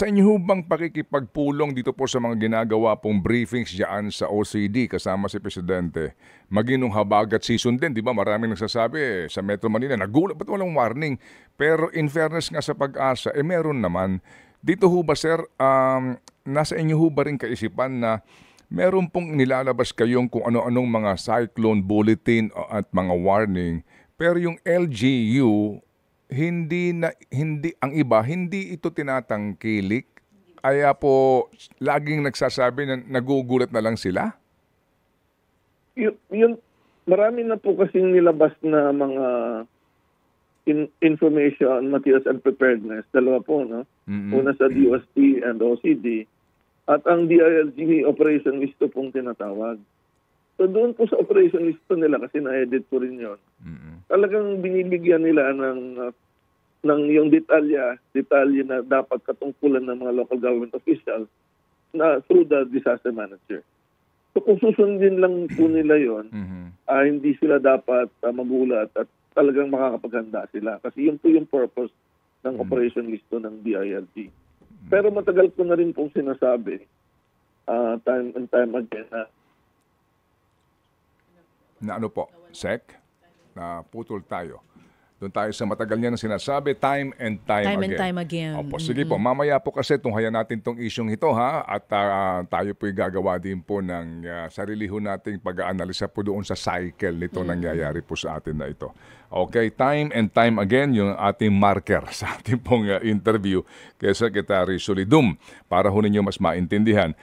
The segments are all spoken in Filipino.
Sa inyo ho bang pakikipagpulong dito po sa mga ginagawa pong briefings diyan sa OCD kasama si Presidente, maging nung habagat season din, di ba? Maraming nagsasabi sa Metro Manila, nagulat ba't walang warning? Pero in fairness nga sa Pag-asa, meron naman. Dito ho ba sir, nasa inyo ho ba rin kaisipan na meron pong nilalabas kayong kung ano-anong mga cyclone bulletin at mga warning, pero yung LGU hindi ang iba hindi ito tinatangkilik, kaya po laging nagsasabi na nagugulat na lang sila? Yun, marami na po kasing nilabas na mga information, materials and preparedness. Dalawa po, no? Una sa DOST and OCD. At ang DILG operation list pong tinatawag. So doon po sa operation list nila, kasi na-edit ko rin yun, talagang binibigyan nila ng yung detalye na dapat katungkulan ng mga local government officials na through the disaster manager. So kung susundin lang po nila yun, hindi sila dapat magulat at talagang makakapaghanda sila. Kasi yun po yung purpose ng operation list ng DILG. Pero matagal ko na rin pong sinasabi, time and time again, na ano po, Sec, na putol tayo. Doon tayo sa matagal niya na sinasabi, time and time again. And time again. Opo, sige po, mamaya po kasi tunghayan natin itong isyong ito ha, at tayo po'y gagawa din po ng sarili ho nating pag-aanalisa po doon sa cycle nito nangyayari po sa atin na ito. Okay, time and time again yung ating marker sa ating pong interview kay Secretary Solidum para ho ninyo mas maintindihan.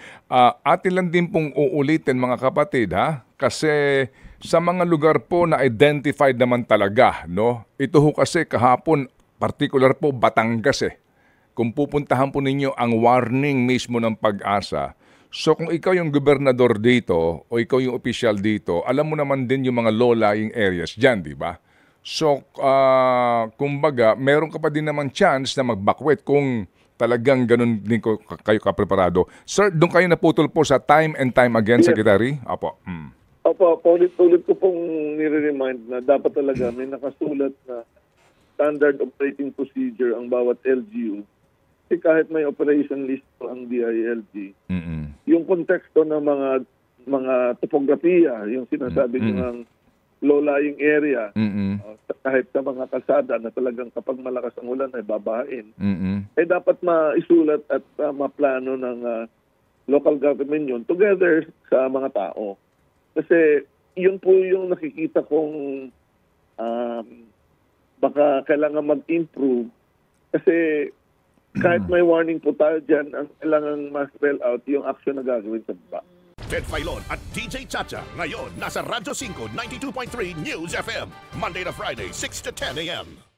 Atin lang din pong uulitin mga kapatid ha, kasi sa mga lugar po na identified naman talaga, no? Ito ho kasi kahapon, particular po Batangas eh. Kung pupuntahan po ninyo ang warning mismo ng Pag-asa, so kung ikaw yung gobernador dito o ikaw yung official dito, alam mo naman din yung mga low-lying areas dyan, di ba? So, kumbaga, meron ka pa din naman chance na mag-backwet kung talagang ganun din kayo kapreparado. Sir, doon kayo naputol po sa time and time again, Secretary? Apo. Opo, ulit ko pong nire-remind na dapat talaga may nakasulat na standard operating procedure ang bawat LGU. Kasi kahit may operation list po ang DILG, yung konteksto ng mga topografiya, yung sinasabi ng low-lying area, kahit sa mga kalsada na talagang kapag malakas ang ulan ay babahain, dapat maisulat at maplano ng local government yun together sa mga tao. Kasi yun po yung nakikita kong baka kailangan mag-improve. Kasi kahit may warning po tayo dyan, ang kailangan ma-spell out yung action na gagawin sa baba. Ted Filon at DJ Chacha ngayon nasa Radyo 5 92.3 News FM Monday to Friday 6 to 10 a.m.